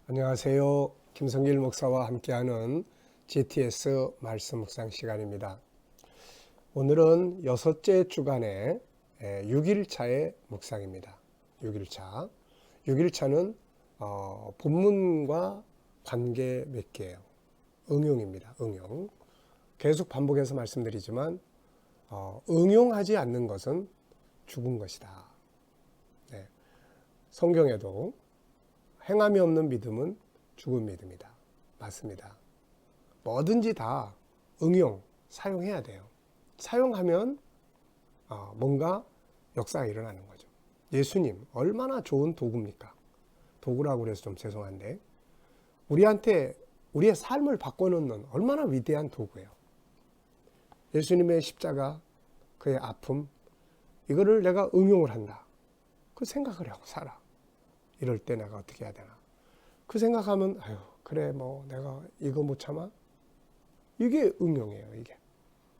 안녕하세요. 김성길 목사와 함께하는 GTS 말씀 묵상 시간입니다. 오늘은 6째 주간의 6일차의 묵상입니다. 6일차. 6일차는 본문과 관계 맺기예요. 응용입니다. 응용. 계속 반복해서 말씀드리지만 응용하지 않는 것은 죽은 것이다. 네. 성경에도 행함이 없는 믿음은 죽은 믿음이다. 맞습니다. 뭐든지 다 응용, 사용해야 돼요. 사용하면 뭔가 역사가 일어나는 거죠. 예수님 얼마나 좋은 도구입니까? 도구라고 그래서 좀 죄송한데 우리한테 우리의 삶을 바꿔놓는 얼마나 위대한 도구예요. 예수님의 십자가, 그의 아픔, 이거를 내가 응용을 한다. 그 생각을 하고 살아. 이럴 때 내가 어떻게 해야 되나? 그 생각하면 아유 그래 뭐 내가 이거 못 참아? 이게 응용이에요.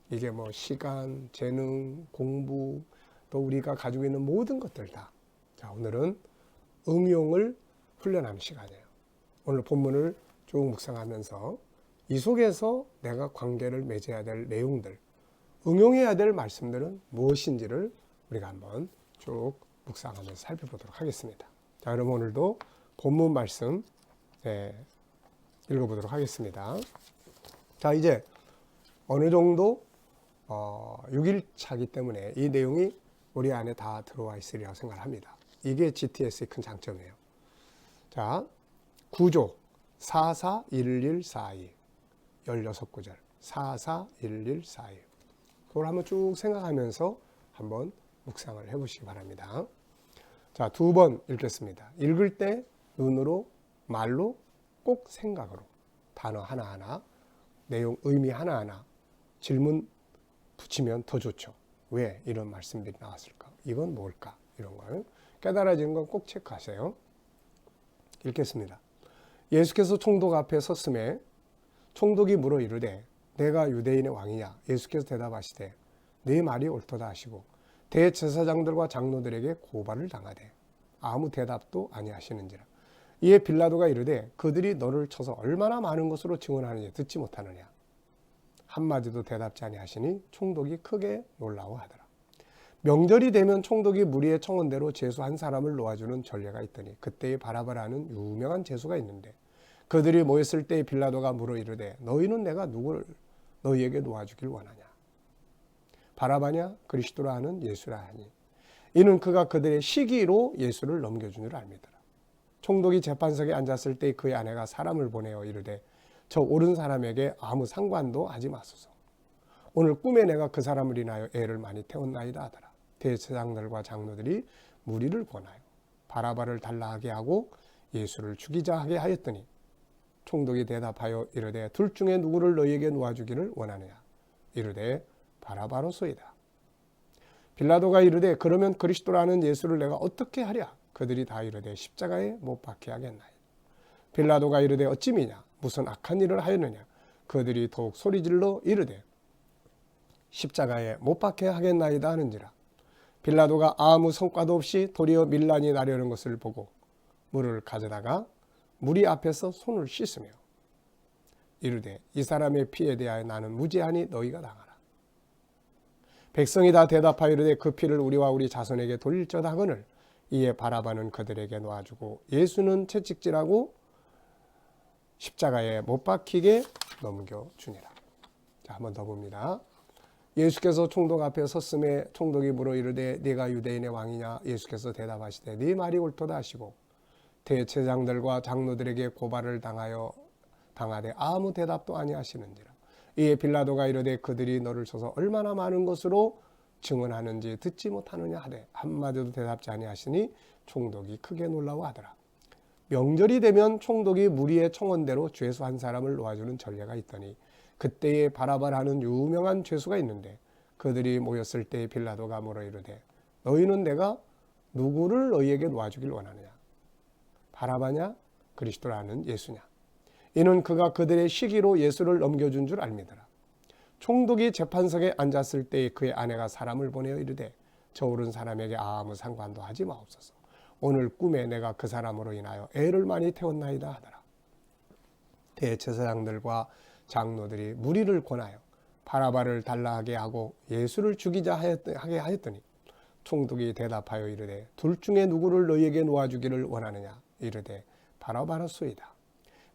이게 뭐 시간, 재능, 공부 또 우리가 가지고 있는 모든 것들 다. 자, 오늘은 응용을 훈련하는 시간이에요. 오늘 본문을 쭉 묵상하면서 이 속에서 내가 관계를 맺어야 될 내용들, 응용해야 될 말씀들은 무엇인지를 우리가 한번 쭉 묵상하면서 살펴보도록 하겠습니다. 자, 그럼 오늘도 본문 말씀 읽어보도록 하겠습니다. 자, 이제 어느 정도 6일차이기 때문에 이 내용이 우리 안에 다 들어와 있으리라고 생각합니다. 이게 GTS의 큰 장점이에요. 자, 구조 441142 16구절 441142 그걸 한번 쭉 생각하면서 한번 묵상을 해보시기 바랍니다. 자, 2번 읽겠습니다. 읽을 때 눈으로, 말로, 꼭 생각으로 단어 하나하나, 내용, 의미 하나하나 질문 붙이면 더 좋죠. 왜 이런 말씀들이 나왔을까? 이건 뭘까? 이런 걸 깨달아지는 건 꼭 체크하세요. 읽겠습니다. 예수께서 총독 앞에 섰음에 총독이 물어 이르되 내가 유대인의 왕이냐? 예수께서 대답하시되 네 말이 옳도다 하시고 대제사장들과 장로들에게 고발을 당하되 아무 대답도 아니하시는지라. 이에 빌라도가 이르되 그들이 너를 쳐서 얼마나 많은 것으로 증언하느냐 듣지 못하느냐. 한마디도 대답지 아니하시니 총독이 크게 놀라워하더라. 명절이 되면 총독이 무리의 청원대로 죄수 한 사람을 놓아주는 전례가 있더니 그때의 바라바라는 유명한 죄수가 있는데 그들이 모였을 때 빌라도가 물어 이르되 너희는 내가 누구를 너희에게 놓아주길 원하냐. 바라바냐 그리스도라 하는 예수라 하니 이는 그가 그들의 시기로 예수를 넘겨준 줄 알미더라. 총독이 재판석에 앉았을 때 그의 아내가 사람을 보내어 이르되 저 옳은 사람에게 아무 상관도 하지 마소서. 오늘 꿈에 내가 그 사람을 인하여 애를 많이 태웠나이다 하더라. 대제사장들과 장로들이 무리를 권하여 바라바를 달라하게 하고 예수를 죽이자 하게 하였더니 총독이 대답하여 이르되 둘 중에 누구를 너희에게 놓아주기를 원하느냐. 이르되 바라바로소이다. 빌라도가 이르되 그러면 그리스도라는 예수를 내가 어떻게 하랴. 그들이 다 이르되 십자가에 못 박게 하겠나이다. 빌라도가 이르되 어찌미냐 무슨 악한 일을 하였느냐. 그들이 더욱 소리질러 이르되 십자가에 못 박게 하겠나이다 하는지라. 빌라도가 아무 성과도 없이 도리어 밀란이 나려는 것을 보고 물을 가져다가 무리 앞에서 손을 씻으며 이르되 이 사람의 피에 대하여 나는 무죄하니 너희가 당하라. 백성이 다 대답하여 이르되 그 피를 우리와 우리 자손에게 돌릴저다 하거늘 이에 바라바는 그들에게 놓아주고 예수는 채찍질하고 십자가에 못 박히게 넘겨주니라. 자, 한번 더 봅니다. 예수께서 총독 앞에 섰음에 총독이 물어 이르되 네가 유대인의 왕이냐. 예수께서 대답하시되 네 말이 옳도다 하시고 대제사장들과 장로들에게 고발을 당하되 아무 대답도 아니하시는지라. 이에 빌라도가 이르되 그들이 너를 쳐서 얼마나 많은 것으로 증언하는지 듣지 못하느냐 하되 한마디도 대답지 아니하시니 총독이 크게 놀라워하더라. 명절이 되면 총독이 무리의 청원대로 죄수 한 사람을 놓아주는 전례가 있더니 그때에 바라바라는 유명한 죄수가 있는데 그들이 모였을 때 빌라도가 물어 이르되 너희는 내가 누구를 너희에게 놓아주길 원하느냐. 바라바냐 그리스도라는 예수냐. 이는 그가 그들의 시기로 예수를 넘겨준 줄 알미더라. 총독이 재판석에 앉았을 때 그의 아내가 사람을 보내어 이르되 저 오른 사람에게 아무 상관도 하지 마옵소서. 오늘 꿈에 내가 그 사람으로 인하여 애를 많이 태웠나이다 하더라. 대제사장들과 장로들이 무리를 권하여 바라바를 달라하게 하고 예수를 죽이자 하게 하였더니 총독이 대답하여 이르되 둘 중에 누구를 너희에게 놓아주기를 원하느냐 이르되 바라바라소이다.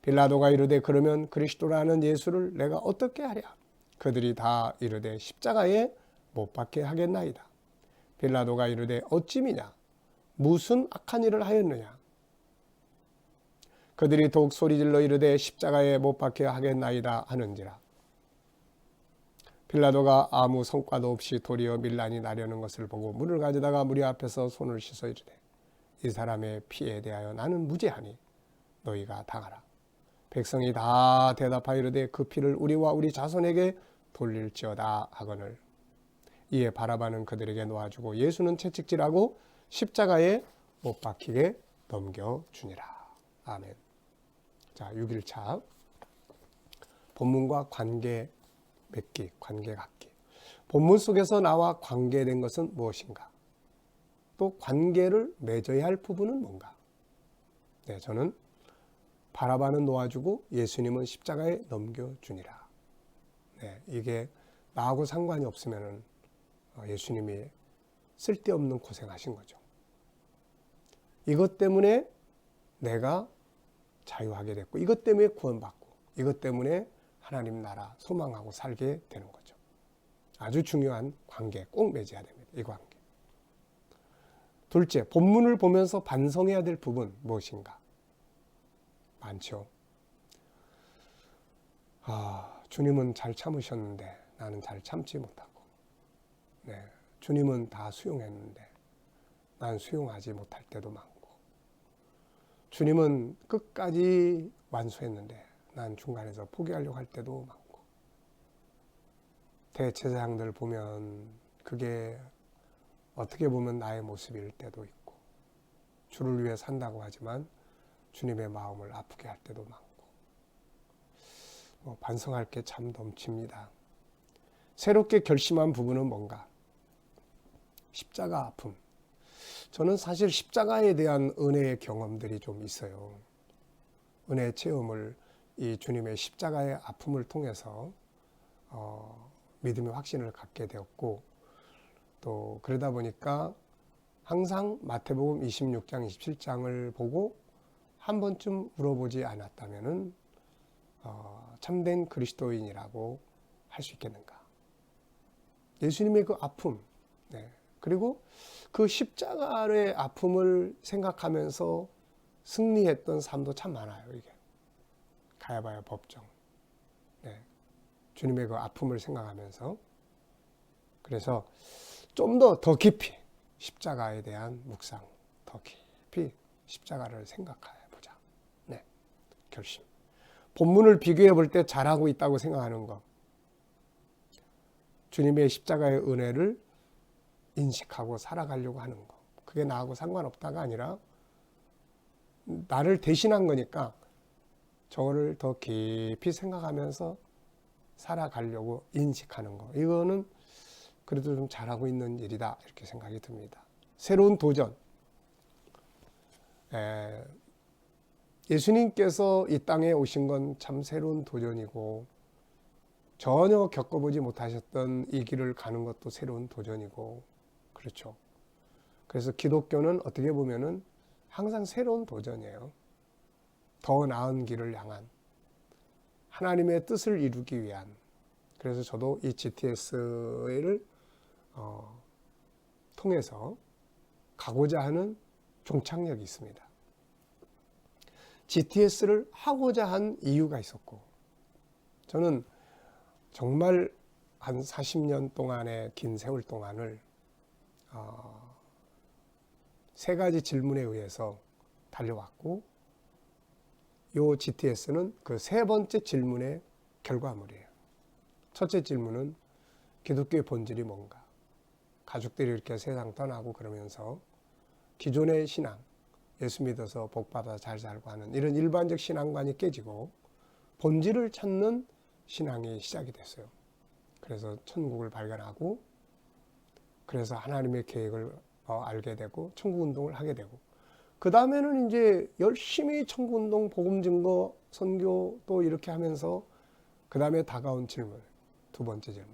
빌라도가 이르되 그러면 그리스도라는 예수를 내가 어떻게 하랴. 그들이 다 이르되 십자가에 못 박게 하겠나이다. 빌라도가 이르되 어찌미냐 무슨 악한 일을 하였느냐. 그들이 더욱 소리질러 이르되 십자가에 못 박게 하겠나이다 하는지라. 빌라도가 아무 성과도 없이 도리어 밀란이 나려는 것을 보고 물을 가져다가 무리 앞에서 손을 씻어 이르되 이 사람의 피에 대하여 나는 무죄하니 너희가 당하라. 백성이 다 대답하여 이르되 그 피를 우리와 우리 자손에게 돌릴지어다 하거늘. 이에 바라바는 그들에게 놓아주고 예수는 채찍질하고 십자가에 못 박히게 넘겨주니라. 아멘. 자, 6일차 본문과 관계 맺기, 관계 갖기. 본문 속에서 나와 관계된 것은 무엇인가? 또 관계를 맺어야 할 부분은 뭔가? 네, 저는 바라바는 놓아주고 예수님은 십자가에 넘겨주니라. 네, 이게 나하고 상관이 없으면 예수님이 쓸데없는 고생하신 거죠. 이것 때문에 내가 자유하게 됐고, 이것 때문에 구원받고, 이것 때문에 하나님 나라 소망하고 살게 되는 거죠. 아주 중요한 관계 꼭 맺어야 됩니다. 이 관계. 둘째, 본문을 보면서 반성해야 될 부분 무엇인가? 많죠. 주님은 잘 참으셨는데 나는 잘 참지 못하고, 네, 주님은 다 수용했는데 난 수용하지 못할 때도 많고, 주님은 끝까지 완수했는데 난 중간에서 포기하려고 할 때도 많고, 대제사장들 보면 그게 어떻게 보면 나의 모습일 때도 있고, 주를 위해 산다고 하지만 주님의 마음을 아프게 할 때도 많고, 반성할 게 참 넘칩니다. 새롭게 결심한 부분은 뭔가? 십자가 아픔. 저는 사실 십자가에 대한 은혜의 경험들이 좀 있어요. 은혜의 체험을 이 주님의 십자가의 아픔을 통해서 믿음의 확신을 갖게 되었고, 또 그러다 보니까 항상 마태복음 26장, 27장을 보고 한 번쯤 울어보지 않았다면은 참된 그리스도인이라고 할 수 있겠는가. 예수님의 그 아픔, 네. 그리고 그 십자가의 아픔을 생각하면서 승리했던 삶도 참 많아요. 이게 가야바야 법정, 네. 주님의 그 아픔을 생각하면서, 그래서 좀 더 깊이 십자가에 대한 묵상, 더 깊이 십자가를 생각해 보자. 네, 결심. 본문을 비교해 볼 때 잘하고 있다고 생각하는 것, 주님의 십자가의 은혜를 인식하고 살아가려고 하는 것, 그게 나하고 상관없다가 아니라 나를 대신한 거니까 저거를 더 깊이 생각하면서 살아가려고 인식하는 거, 이거는 그래도 좀 잘하고 있는 일이다 이렇게 생각이 듭니다. 새로운 도전. 예수님께서 이 땅에 오신 건 참 새로운 도전이고, 전혀 겪어보지 못하셨던 이 길을 가는 것도 새로운 도전이고, 그렇죠. 그래서 기독교는 어떻게 보면은 항상 새로운 도전이에요. 더 나은 길을 향한, 하나님의 뜻을 이루기 위한. 그래서 저도 이 GTS를 통해서 가고자 하는 종착역이 있습니다. GTS를 하고자 한 이유가 있었고, 저는 정말 한 40년 동안의 긴 세월 동안을 세 가지 질문에 의해서 달려왔고, 이 GTS는 그 세 번째 질문의 결과물이에요. 첫째 질문은 기독교의 본질이 뭔가? 가족들이 이렇게 세상 떠나고 그러면서 기존의 신앙, 예수 믿어서 복받아 잘 살고 하는 이런 일반적 신앙관이 깨지고 본질을 찾는 신앙이 시작이 됐어요. 그래서 천국을 발견하고, 그래서 하나님의 계획을 알게 되고 천국 운동을 하게 되고, 그 다음에는 이제 열심히 천국 운동, 복음 증거 선교도 이렇게 하면서 그 다음에 다가온 질문, 두 번째 질문.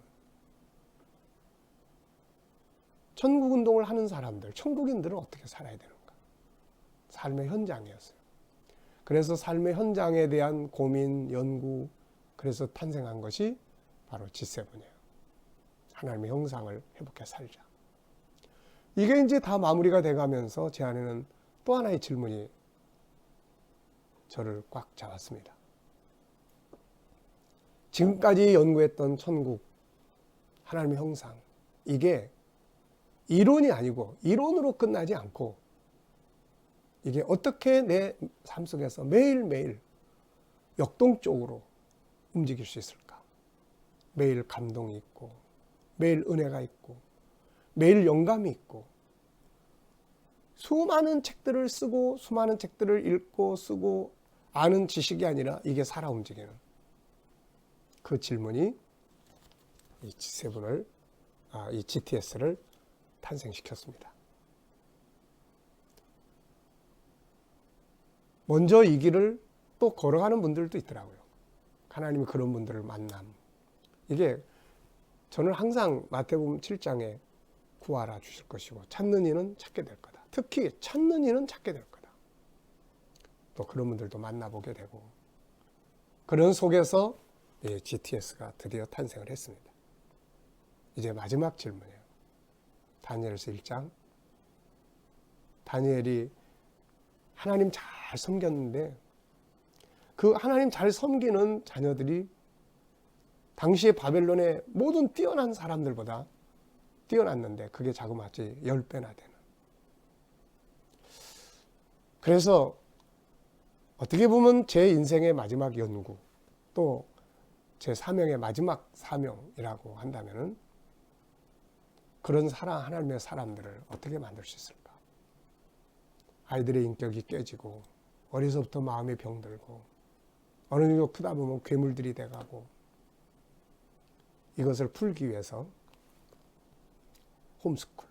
천국운동을 하는 사람들, 천국인들은 어떻게 살아야 되는가? 삶의 현장이었어요. 그래서 삶의 현장에 대한 고민, 연구, 그래서 탄생한 것이 바로 G7이에요. 하나님의 형상을 회복해 살자. 이게 이제 다 마무리가 돼가면서 제 안에는 또 하나의 질문이 저를 꽉 잡았습니다. 지금까지 연구했던 천국, 하나님의 형상, 이게 이론이 아니고 이론으로 끝나지 않고 이게 어떻게 내 삶 속에서 매일매일 역동적으로 움직일 수 있을까? 매일 감동이 있고 매일 은혜가 있고 매일 영감이 있고 수많은 책들을 쓰고 수많은 책들을 읽고 쓰고 아는 지식이 아니라 이게 살아 움직이는 그 질문이 이 G7을 이 GTS를 탄생시켰습니다. 먼저 이 길을 또 걸어가는 분들도 있더라고요. 하나님이 그런 분들을 만남. 이게 저는 항상 마태복음 7장에 구하라 주실 것이고 찾는 이는 찾게 될 거다. 특히 찾는 이는 찾게 될 거다. 또 그런 분들도 만나보게 되고 그런 속에서 GTS가 드디어 탄생을 했습니다. 이제 마지막 질문이에요. 다니엘서 1장. 다니엘이 하나님 잘 섬겼는데 그 하나님 잘 섬기는 자녀들이 당시에 바벨론의 모든 뛰어난 사람들보다 뛰어났는데 그게 자그마치 10배나 되는. 그래서 어떻게 보면 제 인생의 마지막 연구 또 제 사명의 마지막 사명이라고 한다면은 그런 하나님의 사람들을 어떻게 만들 수 있을까? 아이들의 인격이 깨지고 어려서부터 마음이 병들고 어느 정도 크다 보면 괴물들이 돼가고 이것을 풀기 위해서 홈스쿨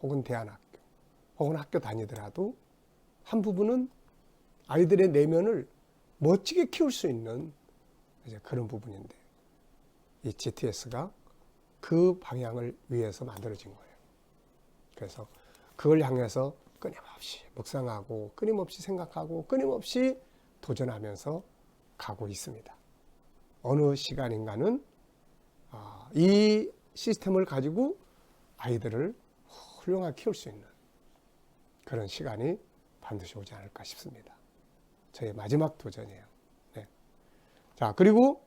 혹은 대안학교 혹은 학교 다니더라도 한 부분은 아이들의 내면을 멋지게 키울 수 있는 이제 그런 부분인데 이 GTS가 그 방향을 위해서 만들어진 거예요. 그래서 그걸 향해서 끊임없이 묵상하고 끊임없이 생각하고 끊임없이 도전하면서 가고 있습니다. 어느 시간인가는 이 시스템을 가지고 아이들을 훌륭하게 키울 수 있는 그런 시간이 반드시 오지 않을까 싶습니다. 저의 마지막 도전이에요. 네. 자, 그리고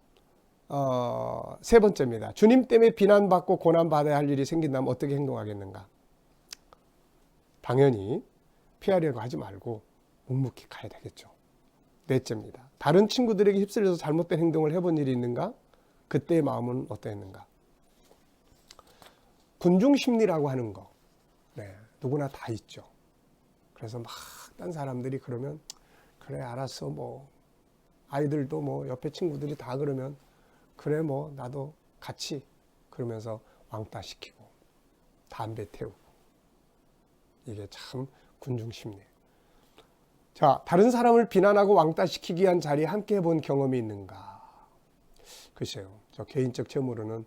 세 번째입니다. 주님 때문에 비난받고 고난받아야 할 일이 생긴다면 어떻게 행동하겠는가? 당연히 피하려고 하지 말고 묵묵히 가야 되겠죠. 넷째입니다. 다른 친구들에게 휩쓸려서 잘못된 행동을 해본 일이 있는가? 그때의 마음은 어떠했는가? 군중심리라고 하는 거, 네, 누구나 다 있죠. 그래서 막 딴 사람들이 그러면 그래 알았어 뭐 아이들도 뭐 옆에 친구들이 다 그러면 그래 뭐 나도 같이 그러면서 왕따 시키고 담배 태우고 이게 참 군중심리. 자, 다른 사람을 비난하고 왕따 시키기 위한 자리에 함께 해본 경험이 있는가? 글쎄요, 저 개인적 체험으로는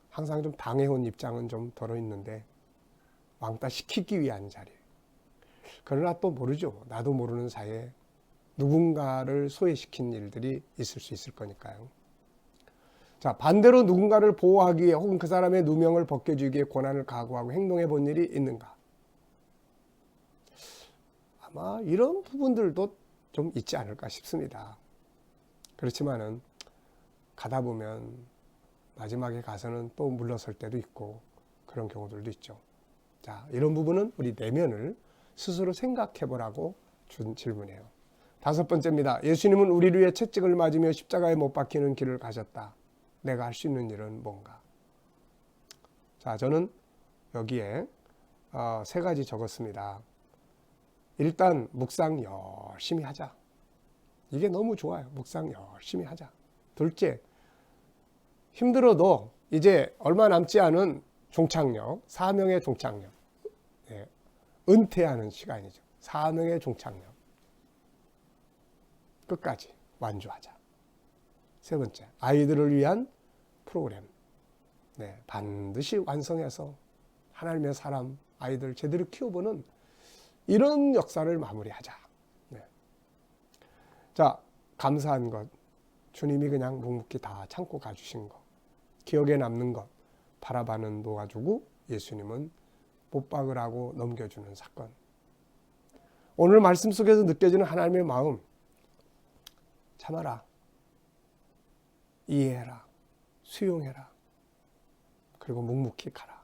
항상 좀 당해온 입장은 좀 덜어 있는데 왕따 시키기 위한 자리. 그러나 또 모르죠. 나도 모르는 사이에 누군가를 소외시킨 일들이 있을 수 있을 거니까요. 자, 반대로 누군가를 보호하기 위해 혹은 그 사람의 누명을 벗겨주기 위해 고난을 각오하고 행동해 본 일이 있는가? 아마 이런 부분들도 좀 있지 않을까 싶습니다. 그렇지만은 가다 보면 마지막에 가서는 또 물러설 때도 있고 그런 경우들도 있죠. 자, 이런 부분은 우리 내면을 스스로 생각해 보라고 준 질문이에요. 다섯 번째입니다. 예수님은 우리를 위해 채찍을 맞으며 십자가에 못 박히는 길을 가셨다. 내가 할 수 있는 일은 뭔가? 자, 저는 여기에 세 가지 적었습니다. 일단 묵상 열심히 하자. 이게 너무 좋아요. 묵상 열심히 하자. 둘째, 힘들어도 이제 얼마 남지 않은 종착역, 사명의 종착역. 네, 은퇴하는 시간이죠. 사명의 종착역. 끝까지 완주하자. 세 번째, 아이들을 위한 프로그램. 네, 반드시 완성해서 하나님의 사람, 아이들 제대로 키워보는 이런 역사를 마무리하자. 네. 자, 감사한 것. 주님이 그냥 묵묵히 다 참고 가주신 것. 기억에 남는 것. 바라봐는 놓아주고 예수님은 못 박으라고 넘겨주는 사건. 오늘 말씀 속에서 느껴지는 하나님의 마음. 참아라. 이해해라. 수용해라. 그리고 묵묵히 가라.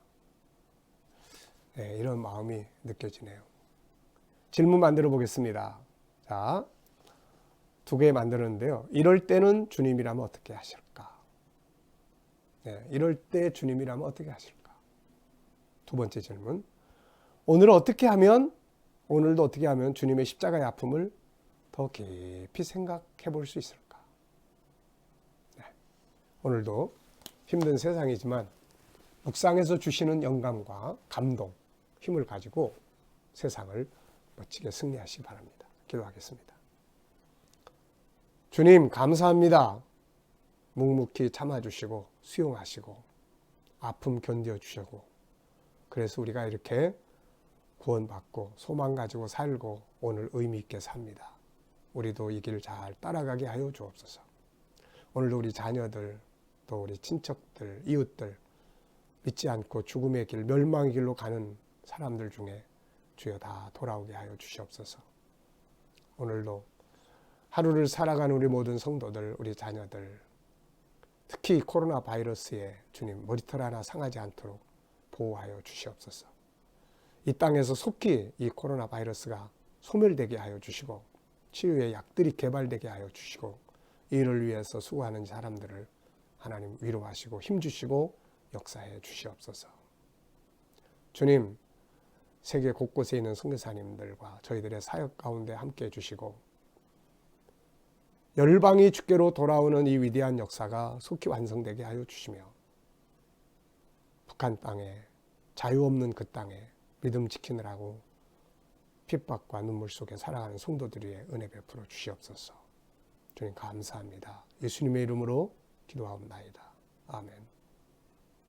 네, 이런 마음이 느껴지네요. 질문 만들어 보겠습니다. 자, 2개 만들었는데요. 이럴 때는 주님이라면 어떻게 하실까? 네, 이럴 때 주님이라면 어떻게 하실까? 2번째 질문. 오늘도 어떻게 하면 주님의 십자가의 아픔을 더 깊이 생각해 볼 수 있을까? 네, 오늘도 힘든 세상이지만 묵상에서 주시는 영감과 감동, 힘을 가지고 세상을 멋지게 승리하시기 바랍니다. 기도하겠습니다. 주님 감사합니다. 묵묵히 참아주시고 수용하시고 아픔 견뎌주시고 그래서 우리가 이렇게 구원받고 소망 가지고 살고 오늘 의미 있게 삽니다. 우리도 이 길 잘 따라가게 하여 주옵소서. 오늘도 우리 자녀들 또 우리 친척들 이웃들 믿지 않고 죽음의 길 멸망의 길로 가는 사람들 중에 주여 다 돌아오게 하여 주시옵소서. 오늘도 하루를 살아가는 우리 모든 성도들 우리 자녀들 특히 코로나 바이러스에 주님 머리털 하나 상하지 않도록 보호하여 주시옵소서. 이 땅에서 속히 이 코로나 바이러스가 소멸되게 하여 주시고 치유의 약들이 개발되게 하여 주시고 이를 위해서 수고하는 사람들을 하나님 위로하시고 힘주시고 역사해 주시옵소서. 주님 세계 곳곳에 있는 선교사님들과 저희들의 사역 가운데 함께 해주시고 열방이 주께로 돌아오는 이 위대한 역사가 속히 완성되게 하여 주시며 북한 땅에 자유 없는 그 땅에 믿음 지키느라고 핍박과 눈물 속에 살아가는 성도들 위해 은혜 베풀어 주시옵소서. 주님 감사합니다. 예수님의 이름으로 기도하옵나이다. 아멘.